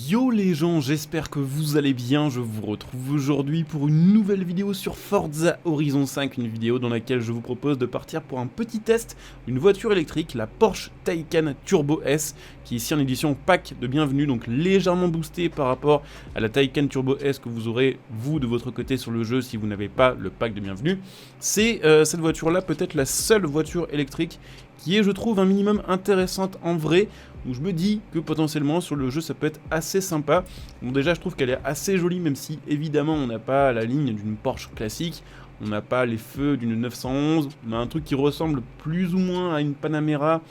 Yo les gens, j'espère que vous allez bien, je vous retrouve aujourd'hui pour une nouvelle vidéo sur Forza Horizon 5, une vidéo dans laquelle je vous propose de partir pour un petit test d'une voiture électrique, la Porsche Taycan Turbo S, qui est ici en édition pack de bienvenue, donc légèrement boostée par rapport à la Taycan Turbo S que vous aurez vous de votre côté sur le jeu si vous n'avez pas le pack de bienvenue. C'est cette voiture-là peut-être la seule voiture électrique qui est, je trouve, un minimum intéressante en vrai, où je me dis que potentiellement sur le jeu ça peut être assez sympa. Bon, déjà je trouve qu'elle est assez jolie, même si évidemment on n'a pas la ligne d'une Porsche classique, on n'a pas les feux d'une 911, on a un truc qui ressemble plus ou moins à une Panamera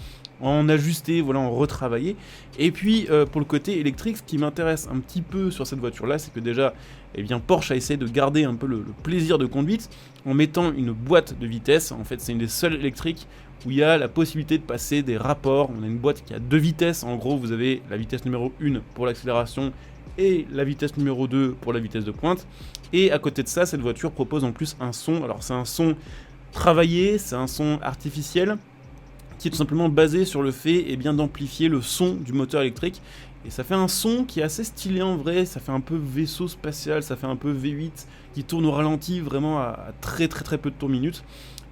en ajusté, voilà, en retravaillé. Et puis pour le côté électrique, ce qui m'intéresse un petit peu sur cette voiture là, c'est que déjà eh bien, Porsche a essayé de garder un peu le plaisir de conduite en mettant une boîte de vitesse. En fait c'est une des seules électriques où il y a la possibilité de passer des rapports. On a une boîte qui a deux vitesses, en gros vous avez la vitesse numéro 1 pour l'accélération et la vitesse numéro 2 pour la vitesse de pointe. Et à côté de ça, cette voiture propose en plus un son, alors c'est un son travaillé, c'est un son artificiel, qui est tout simplement basé sur le fait d'amplifier le son du moteur électrique. Et ça fait un son qui est assez stylé en vrai, ça fait un peu vaisseau spatial, ça fait un peu V8 qui tourne au ralenti vraiment à très peu de tours minutes.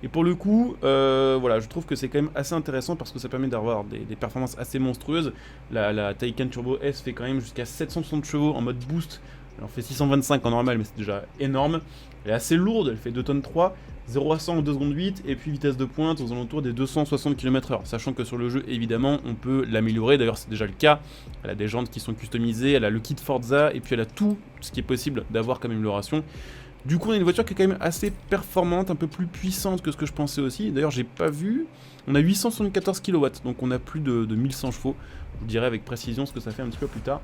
Et pour le coup, voilà, je trouve que c'est quand même assez intéressant parce que ça permet d'avoir des performances assez monstrueuses. La Taycan Turbo S fait quand même jusqu'à 760 chevaux en mode boost. Elle en fait 625 en normal, mais c'est déjà énorme. Elle est assez lourde, elle fait 2 tonnes 3, 0 à 100 en 2 secondes 8, et puis vitesse de pointe aux alentours des 260 km/h. Sachant que sur le jeu, évidemment, on peut l'améliorer, d'ailleurs c'est déjà le cas. Elle a des jantes qui sont customisées, elle a le kit Forza, et puis elle a tout ce qui est possible d'avoir comme amélioration. Du coup on a une voiture qui est quand même assez performante, un peu plus puissante que ce que je pensais aussi. D'ailleurs j'ai pas vu, on a 874 kW, donc on a plus de 1100 chevaux. Je vous dirai avec précision ce que ça fait un petit peu plus tard.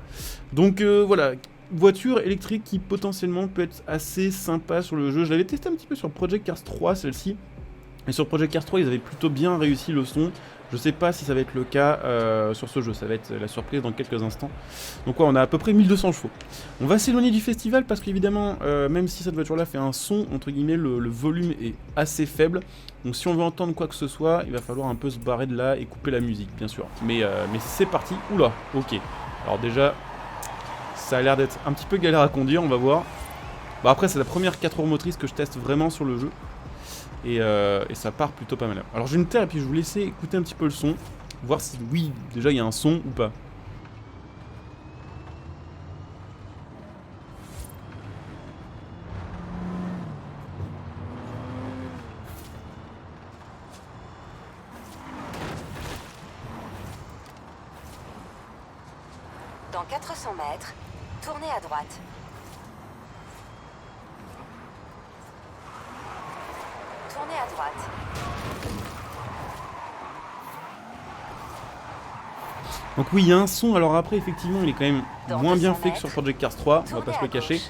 Donc voilà, voiture électrique qui potentiellement peut être assez sympa sur le jeu. Je l'avais testé un petit peu sur Project Cars 3 celle-ci. Et sur Project Cars 3 ils avaient plutôt bien réussi le son. Je sais pas si ça va être le cas sur ce jeu, ça va être la surprise dans quelques instants. Donc ouais, on a à peu près 1200 chevaux. On va s'éloigner du festival parce qu'évidemment, même si cette voiture là fait un son, entre guillemets, le volume est assez faible. Donc si on veut entendre quoi que ce soit, il va falloir un peu se barrer de là et couper la musique, bien sûr. Mais c'est parti, oula, ok. Alors déjà, ça a l'air d'être un petit peu galère à conduire, on va voir. Bah après c'est la première 4 roues motrices que je teste vraiment sur le jeu. Et ça part plutôt pas mal. Alors je vais me taire et puis je vais vous laisser écouter un petit peu le son, voir si oui, déjà il y a un son ou pas. Dans 400 mètres, tournez à droite. Tournez à droite. Donc oui, il y a un son. Alors après, effectivement, il est quand même Dans moins bien 200 fait que sur Project Cars 3, on va pas se le cacher.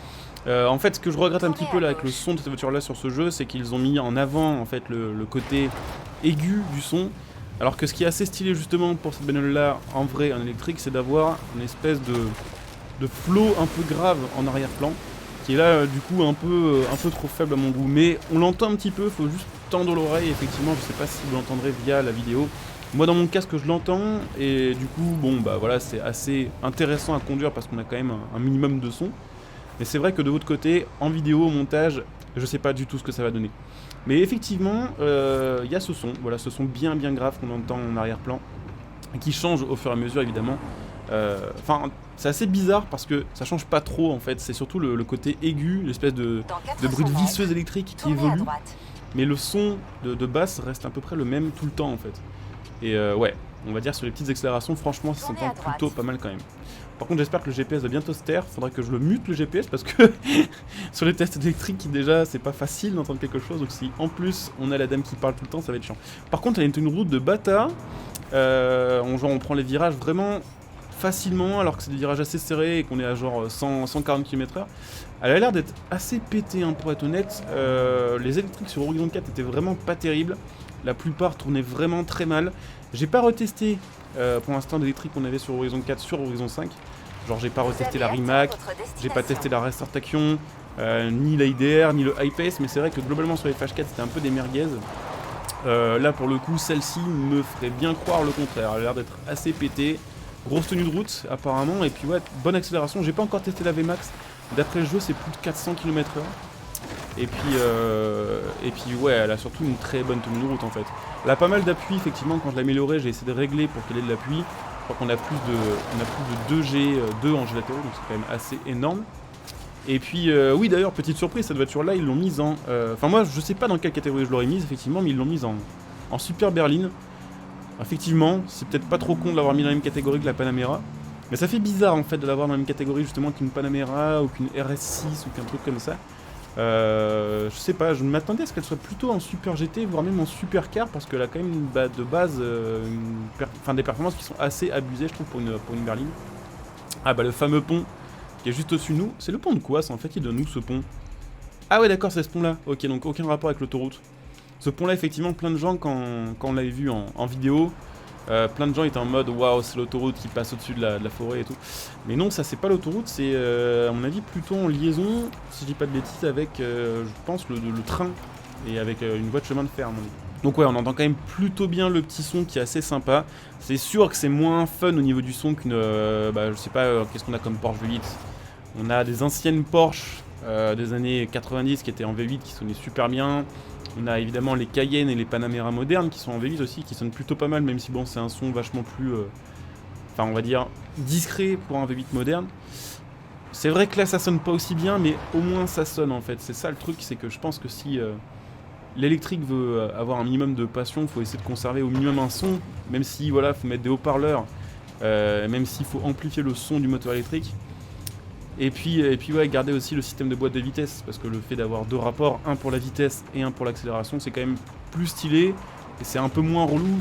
En fait, ce que je regrette un petit peu là avec le son de cette voiture-là sur ce jeu, c'est qu'ils ont mis en avant en fait le côté aigu du son. Alors que ce qui est assez stylé justement pour cette bagnole-là, en vrai, en électrique, c'est d'avoir une espèce de flow un peu grave en arrière-plan, qui est là du coup un peu trop faible à mon goût. Mais on l'entend un petit peu, faut juste tendre l'oreille, effectivement, je sais pas si vous l'entendrez via la vidéo. Moi dans mon casque je l'entends, et du coup bon bah voilà, c'est assez intéressant à conduire parce qu'on a quand même un minimum de son. Mais c'est vrai que de votre côté, en vidéo, au montage, je sais pas du tout ce que ça va donner. Mais effectivement, y a ce son, voilà, ce son bien grave qu'on entend en arrière-plan, qui change au fur et à mesure évidemment. Enfin, c'est assez bizarre parce que ça change pas trop en fait, c'est surtout le côté aigu, l'espèce de bruit de visseuse électrique qui évolue. Mais le son de basse reste à peu près le même tout le temps en fait. Et ouais, on va dire sur les petites accélérations, franchement ça s'entend plutôt pas mal quand même. Par contre j'espère que le GPS va bientôt se taire, faudra que je le mute le GPS parce que sur les tests électriques déjà c'est pas facile d'entendre quelque chose, donc si en plus on a la dame qui parle tout le temps ça va être chiant. Par contre elle est une route de bâtard, on prend les virages vraiment facilement alors que c'est des virages assez serrés et qu'on est à genre 140 km/h. Elle a l'air d'être assez pétée hein, pour être honnête. Les électriques sur Horizon 4 étaient vraiment pas terribles. La plupart tournaient vraiment très mal. J'ai pas retesté pour l'instant l'électrique qu'on avait sur Horizon 4 sur Horizon 5. Genre j'ai pas retesté la Rimac, j'ai pas testé la Restart Action, ni l'IDR, ni le I-Pace, mais c'est vrai que globalement sur les FH4 c'était un peu des merguez. Là pour le coup celle-ci me ferait bien croire le contraire, elle a l'air d'être assez pétée. Grosse tenue de route apparemment, et puis ouais, bonne accélération. J'ai pas encore testé la VMAX, d'après le jeu c'est plus de 400 km/h. Et puis ouais, elle a surtout une très bonne tenue de route en fait. Elle a pas mal d'appui effectivement, quand je l'ai améliorée, j'ai essayé de régler pour qu'elle ait de l'appui. Je crois qu'on a plus de 2G, 2 en G latéraux, donc c'est quand même assez énorme. Et puis oui d'ailleurs, petite surprise, cette voiture là ils l'ont mise en... Enfin moi je sais pas dans quelle catégorie je l'aurais mise effectivement, mais ils l'ont mise en super berline. Effectivement, c'est peut-être pas trop con de l'avoir mis dans la même catégorie que la Panamera. Mais ça fait bizarre en fait de l'avoir dans la même catégorie justement qu'une Panamera ou qu'une RS6 ou qu'un truc comme ça. Je sais pas, je m'attendais à ce qu'elle soit plutôt en super GT, voire même en super car, parce qu'elle a quand même de base des performances qui sont assez abusées je trouve pour une berline. Ah bah le fameux pont qui est juste au-dessus de nous, c'est le pont de quoi ça en fait, il donne nous ce pont? Ah ouais d'accord, c'est ce pont là, ok, donc aucun rapport avec l'autoroute. Ce pont là effectivement, plein de gens quand on l'avait vu en vidéo, plein de gens étaient en mode waouh c'est l'autoroute qui passe au-dessus de la forêt et tout. Mais non, ça c'est pas l'autoroute, c'est à mon avis plutôt en liaison, si je dis pas de bêtises, avec je pense le train et avec une voie de chemin de fer à mon avis. Donc ouais, on entend quand même plutôt bien le petit son qui est assez sympa. C'est sûr que c'est moins fun au niveau du son qu'une... je sais pas, qu'est-ce qu'on a comme Porsche V8. On a des anciennes Porsche des années 90 qui étaient en V8 qui sonnaient super bien. On a évidemment les Cayenne et les Panamera modernes qui sont en V8 aussi, qui sonnent plutôt pas mal, même si bon c'est un son vachement plus... on va dire discret pour un V8 moderne. C'est vrai que là ça sonne pas aussi bien, mais au moins ça sonne en fait. C'est ça le truc, c'est que je pense que si l'électrique veut avoir un minimum de passion, il faut essayer de conserver au minimum un son, même si voilà, faut mettre des haut-parleurs, même s'il faut amplifier le son du moteur électrique. Et puis ouais, garder aussi le système de boîte de vitesse, parce que le fait d'avoir deux rapports, un pour la vitesse et un pour l'accélération, c'est quand même plus stylé, et c'est un peu moins relou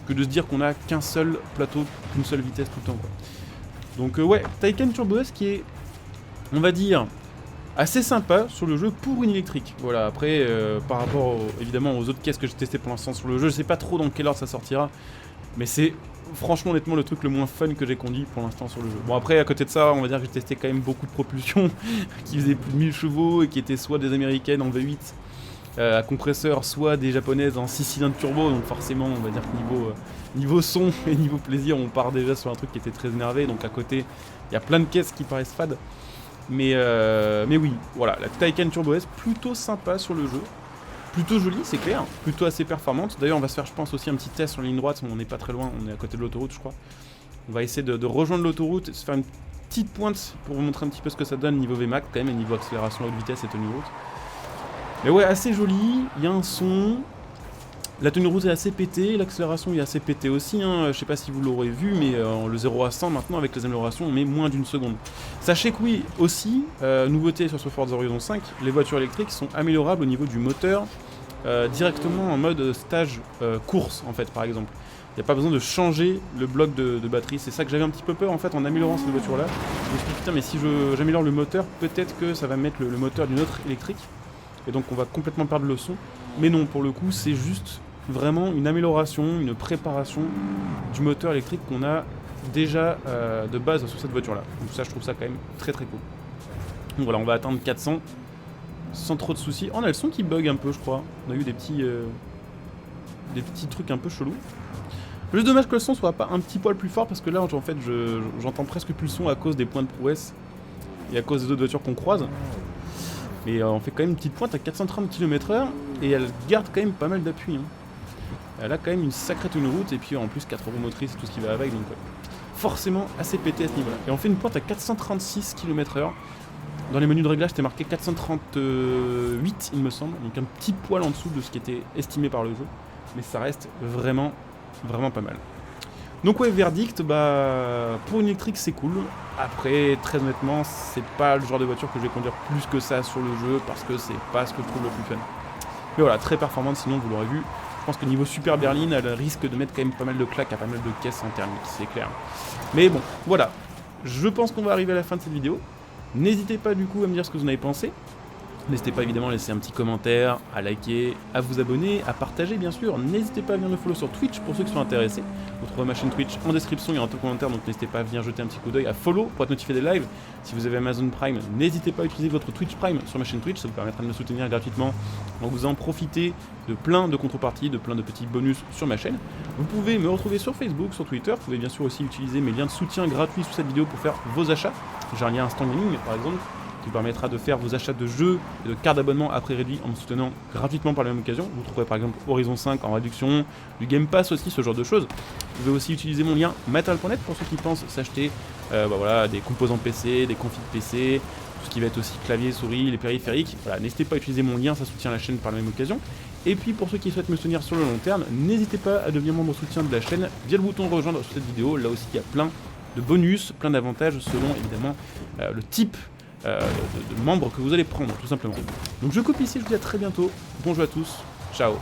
que de se dire qu'on a qu'un seul plateau, qu'une seule vitesse tout le temps, quoi. Donc ouais, Taycan Turbo S qui est, on va dire, assez sympa sur le jeu pour une électrique. Voilà, après, par rapport évidemment aux autres caisses que j'ai testées pour l'instant sur le jeu, je sais pas trop dans quelle ordre ça sortira, mais c'est franchement honnêtement le truc le moins fun que j'ai conduit pour l'instant sur le jeu. Bon après à côté de ça, on va dire que j'ai testé quand même beaucoup de propulsions qui faisaient plus de 1000 chevaux et qui étaient soit des américaines en V8 à compresseur, soit des japonaises en 6 cylindres turbo, donc forcément on va dire que niveau son et niveau plaisir on part déjà sur un truc qui était très énervé, donc à côté il y a plein de caisses qui paraissent fades. Mais oui, voilà, la Taycan Turbo S plutôt sympa sur le jeu. Plutôt jolie, c'est clair, plutôt assez performante. D'ailleurs, on va se faire, je pense, aussi un petit test sur la ligne droite. On n'est pas très loin, on est à côté de l'autoroute, je crois. On va essayer de rejoindre l'autoroute et se faire une petite pointe pour vous montrer un petit peu ce que ça donne niveau VMAX, quand même, et niveau accélération à haute vitesse et tenue de route. Mais ouais, assez joli, il y a un son. La tenue de route est assez pétée, l'accélération est assez pétée aussi, hein. Je sais pas si vous l'aurez vu, mais le 0 à 100 maintenant avec les améliorations on met moins d'une seconde. Sachez que oui, aussi, nouveauté sur ce Forza Horizon 5, les voitures électriques sont améliorables au niveau du moteur, directement en mode stage course en fait par exemple. Il n'y a pas besoin de changer le bloc de batterie, c'est ça que j'avais un petit peu peur en fait en améliorant cette voiture là. Je me suis dit putain mais si j'améliore le moteur, peut-être que ça va mettre le moteur d'une autre électrique, et donc on va complètement perdre le son. Mais non, pour le coup c'est juste vraiment une amélioration, une préparation du moteur électrique qu'on a déjà de base sur cette voiture là. Donc ça je trouve ça quand même très très cool. Donc voilà, on va atteindre 400 sans trop de soucis. Oh, on a le son qui bug un peu je crois. On a eu des petits trucs un peu chelous. Juste dommage que le son soit pas un petit poil plus fort, parce que là en fait j'entends presque plus le son à cause des points de prouesse et à cause des autres voitures qu'on croise. Mais on fait quand même une petite pointe à 430 km/h et elle garde quand même pas mal d'appui, hein. Elle a quand même une sacrée tenue de route, et puis en plus 4 roues motrices et tout ce qui va avec, donc forcément assez pété à ce niveau-là. Et on fait une pointe à 436 km/h. Dans les menus de réglage, c'était marqué 438 il me semble, donc un petit poil en dessous de ce qui était estimé par le jeu. Mais ça reste vraiment, vraiment pas mal. Donc ouais, verdict, pour une électrique c'est cool. Après, très honnêtement, c'est pas le genre de voiture que je vais conduire plus que ça sur le jeu, parce que c'est pas ce que je trouve le plus fun. Mais voilà, très performante, sinon vous l'aurez vu. Je pense que niveau super berline, elle risque de mettre quand même pas mal de claques à pas mal de caisses en thermique, c'est clair. Mais bon, voilà. Je pense qu'on va arriver à la fin de cette vidéo. N'hésitez pas du coup à me dire ce que vous en avez pensé. N'hésitez pas évidemment à laisser un petit commentaire, à liker, à vous abonner, à partager bien sûr. N'hésitez pas à venir me follow sur Twitch pour ceux qui sont intéressés. Vous trouvez ma chaîne Twitch en description, il y a un tout commentaire, donc n'hésitez pas à venir jeter un petit coup d'œil, à follow pour être notifié des lives. Si vous avez Amazon Prime, n'hésitez pas à utiliser votre Twitch Prime sur ma chaîne Twitch, ça vous permettra de me soutenir gratuitement. Donc vous en profitez de plein de contreparties, de plein de petits bonus sur ma chaîne. Vous pouvez me retrouver sur Facebook, sur Twitter, vous pouvez bien sûr aussi utiliser mes liens de soutien gratuits sous cette vidéo pour faire vos achats. J'ai un lien Instant Gaming par exemple, qui vous permettra de faire vos achats de jeux et de cartes d'abonnement à prix réduit en me soutenant gratuitement par la même occasion. Vous trouverez par exemple Horizon 5 en réduction, du Game Pass aussi, ce genre de choses. Vous pouvez aussi utiliser mon lien Material.net pour ceux qui pensent s'acheter voilà, des composants PC, des configs PC, tout ce qui va être aussi clavier, souris, les périphériques. Voilà, n'hésitez pas à utiliser mon lien, ça soutient la chaîne par la même occasion. Et puis pour ceux qui souhaitent me soutenir sur le long terme, n'hésitez pas à devenir membre soutien de la chaîne via le bouton rejoindre sur cette vidéo. Là aussi il y a plein de bonus, plein d'avantages selon évidemment le type de membres que vous allez prendre tout simplement. Donc je coupe ici, je vous dis à très bientôt, bon jeu à tous, ciao.